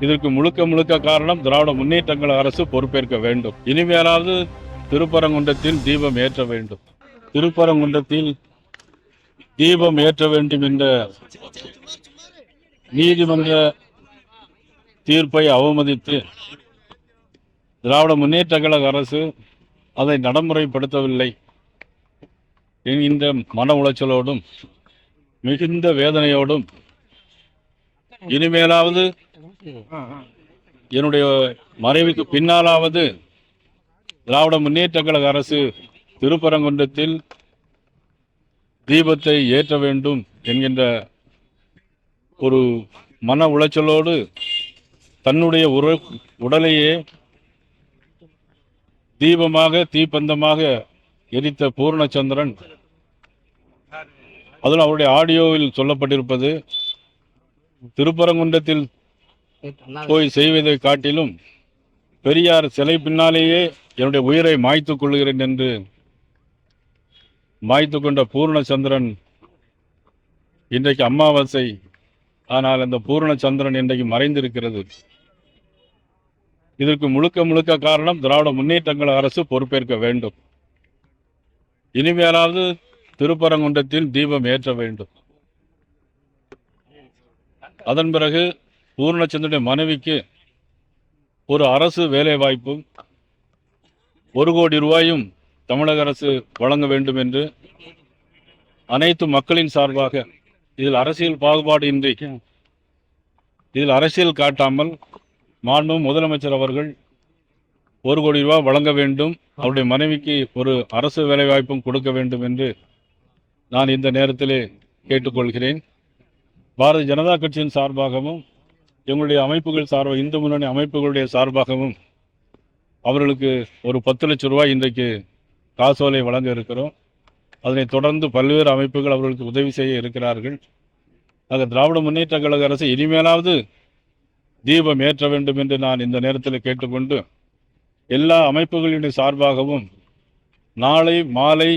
இதற்கு முழுக்க முழுக்க காரணம் திராவிட முன்னேற்ற கழக அரசு பொறுப்பேற்க வேண்டும். இனிமேலாவது திருப்பரங்குன்றத்தில் தீபம் ஏற்ற வேண்டும். திருப்பரங்குன்றத்தில் தீபம் ஏற்ற வேண்டும் என்ற நீதிமன்ற தீர்ப்பை அவமதித்து திராவிட முன்னேற்ற கழக அரசு அதை நடைமுறைப்படுத்தவில்லை என்கின்ற மன உளைச்சலோடும் மிகுந்த வேதனையோடும் இனிமேலாவது என்னுடைய மறைவுக்கு பின்னாலாவது திராவிட முன்னேற்ற கழக அரசு திருப்பரங்குன்றத்தில் தீபத்தை ஏற்ற வேண்டும் என்கின்ற ஒரு மன உளைச்சலோடு தன்னுடைய உடலையே தீபமாக தீப்பந்தமாக எரித்த பூர்ணச்சந்திரன், அதில் அவருடைய ஆடியோவில் சொல்லப்பட்டிருப்பது, திருப்பரங்குன்றத்தில் போய் செய்வதை காட்டிலும் பெரியார் சிலை பின்னாலேயே என்னுடைய உயிரை மாய்த்துக் கொள்கிறேன் என்று மாய்த்து கொண்ட பூர்ணச்சந்திரன் இன்றைக்கு அமாவாசை. ஆனால் அந்த பூர்ணச்சந்திரன் இன்றைக்கு மறைந்திருக்கிறது. இதற்கு முழுக்க முழுக்க காரணம் திராவிட முன்னேற்ற கழக அரசு பொறுப்பேற்க வேண்டும். இனிமேலாவது திருப்பரங்குன்றத்தில் தீபம் ஏற்ற வேண்டும். அதன் பிறகு பூர்ணச்சந்திரனுடைய மனைவிக்கு ஒரு அரசு வேலை வாய்ப்பும் 1 கோடி ரூபாயும் தமிழக அரசு வழங்க வேண்டும் என்று அனைத்து மக்களின் சார்பாக, இதில் அரசியல் பாகுபாடு இன்றி, இதில் அரசியல் காட்டாமல் மாண்பு முதலமைச்சர் அவர்கள் 1 கோடி ரூபாய் வழங்க வேண்டும், அவருடைய மனைவிக்கு ஒரு அரசு வேலை வாய்ப்பும் கொடுக்க வேண்டும் என்று நான் இந்த நேரத்திலே கேட்டுக்கொள்கிறேன். பாரதிய ஜனதா கட்சியின் சார்பாகவும் எங்களுடைய அமைப்புகள் சார்பாக, இந்து முன்னணி அமைப்புகளுடைய சார்பாகவும் அவர்களுக்கு ஒரு 10 லட்சம் ரூபாய் இன்றைக்கு காசோலை வழங்க இருக்கிறோம். அதனைத் தொடர்ந்து பல்வேறு அமைப்புகள் அவர்களுக்கு உதவி செய்ய இருக்கிறார்கள். ஆக திராவிட முன்னேற்ற கழக அரசு இனிமேலாவது தீபம் ஏற்ற வேண்டும் என்று நான் இந்த நேரத்தில் கேட்டுக்கொண்டு, எல்லா அமைப்புகளினுடைய சார்பாகவும் நாளை மாலை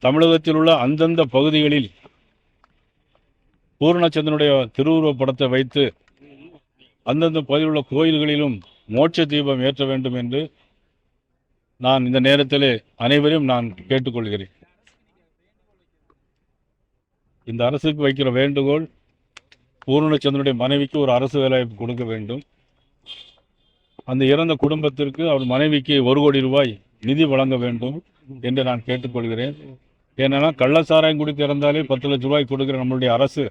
தமிழகத்தில் உள்ள அந்தந்த பகுதிகளில் பூர்ணச்சந்திரனுடைய திருவுருவப் படத்தை வைத்து அந்தந்த பகுதியில் உள்ள கோயில்களிலும் மோட்ச தீபம் ஏற்ற வேண்டும் என்று நான் இந்த நேரத்திலே அனைவரையும் நான் கேட்டுக்கொள்கிறேன். இந்த அரசுக்கு வைக்கிற வேண்டுகோள், பூர்ணச்சந்திரனுடைய மனைவிக்கு ஒரு அரசு வேலைவாய்ப்பு கொடுக்க வேண்டும். அந்த இறந்த குடும்பத்திற்கு அவர் மனைவிக்கு 1 கோடி ரூபாய் நிதி வழங்க வேண்டும் என்று நான் கேட்டுக்கொள்கிறேன். ஏன்னா கள்ளசாராயம் குடித்து இறந்தாலே 10 லட்சம் ரூபாய் கொடுக்கிற நம்மளுடைய அரசு,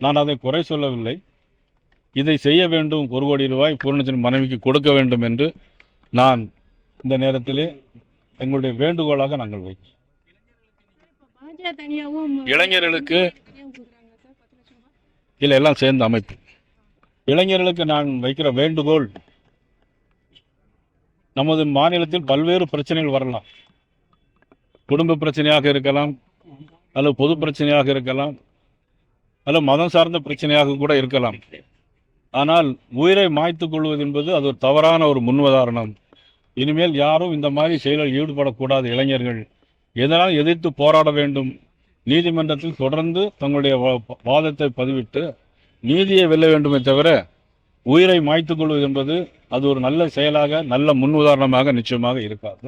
நான் அதை குறை சொல்லவில்லை, இதை செய்ய வேண்டும், 1 கோடி ரூபாய் பூர்ணச்சந்திரன் மனைவிக்கு கொடுக்க வேண்டும் என்று நான் இந்த நேரத்திலே எங்களுடைய வேண்டுகோளாக நாங்கள் வைக்கிறோம். இளைஞர்களுக்கு இல்லை, எல்லாம் சேர்ந்த அமைப்பு. இளைஞர்களுக்கு நான் வைக்கிற வேண்டுகோள், நமது மாநிலத்தில் பல்வேறு பிரச்சனைகள் வரலாம். குடும்ப பிரச்சனையாக இருக்கலாம், அல்லது பொது பிரச்சனையாக இருக்கலாம், அல்லது மதம் சார்ந்த பிரச்சனையாக கூட இருக்கலாம். ஆனால் உயிரை மாய்த்துக் கொள்வது என்பது அது ஒரு தவறான ஒரு முன்னுதாரணம். இனிமேல் யாரும் இந்த மாதிரி செயலில் ஈடுபடக்கூடாது. இளைஞர்கள் எதனால் எதிர்த்து போராட வேண்டும். நீதிமன்றத்தில் தொடர்ந்து தங்களுடைய வாதத்தை பதிவிட்டு நீதியை வெல்ல வேண்டுமே தவிர உயிரை மாய்த்துக் கொள்வது என்பது அது ஒரு நல்ல செயலாக, நல்ல முன் உதாரணமாக நிச்சயமாக இருக்காது.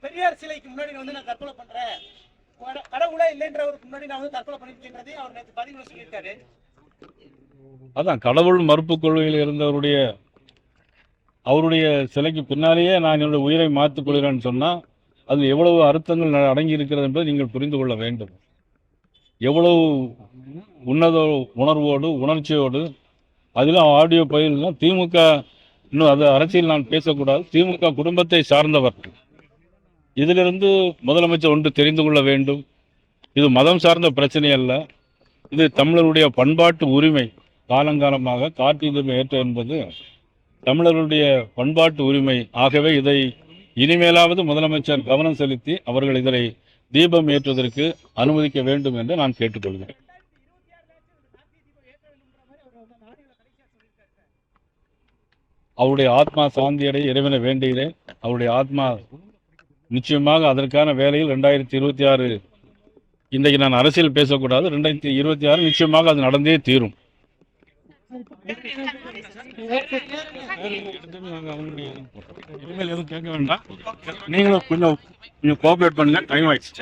பெரியார் சிலைக்கு முன்னாடி வந்து நான் தற்கொலை பண்றேன், கடவுளே இல்லைன்றவருக்கு முன்னாடி நான் வந்து தற்கொலை பண்ணிட்டு அவர் நேற்று பதிவு சொல்லியிருக்காரு. அதான் கடவுள் மறுப்பு கொள்கையில் இருந்தவருடைய அவருடைய சிலைக்கு பின்னாலேயே நான் என்னுடைய உயிரை மாற்றிக் கொள்கிறேன்னு சொன்னால் அது எவ்வளவு அர்த்தங்கள் அடங்கி இருக்கிறது என்பதை நீங்கள் புரிந்து கொள்ள வேண்டும். எவ்வளவு உன்னத உணர்வோடு உணர்ச்சியோடு, அதிலும் ஆடியோ பயிலாம் திமுக, இன்னும் அது அரசியல் நான் பேசக்கூடாது, திமுக குடும்பத்தை சார்ந்தவர். இதிலிருந்து முதலமைச்சர் ஒன்று தெரிந்து கொள்ள வேண்டும், இது மதம் சார்ந்த பிரச்சனை அல்ல, இது தமிழருடைய பண்பாட்டு உரிமை. காலங்காலமாக கார்த்திகை ஏற்ற என்பது தமிழர்களுடைய பண்பாட்டு உரிமை. ஆகவே இதை இனிமேலாவது முதலமைச்சர் கவனம் செலுத்தி அவர்கள் இதனை தீபம் ஏற்றுவதற்கு அனுமதிக்க வேண்டும் என்று நான் கேட்டுக்கொள்கிறேன். அவருடைய ஆத்மா சாந்தியடைய இறைவனை வேண்டுகிறேன். அவருடைய ஆத்மா நிச்சயமாக அதற்கான வேலையில் 2026 இன்றைக்கு நான் அரசியல் பேசக்கூடாது. 2026 நிச்சயமாக அது நடந்தே தீரும். இனிமேல் எதுவும் கேட்க வேண்டாம். நீங்களும் கொஞ்சம் கோஆபரேட் பண்ணுங்க. டைம் ஆயிடுச்சு.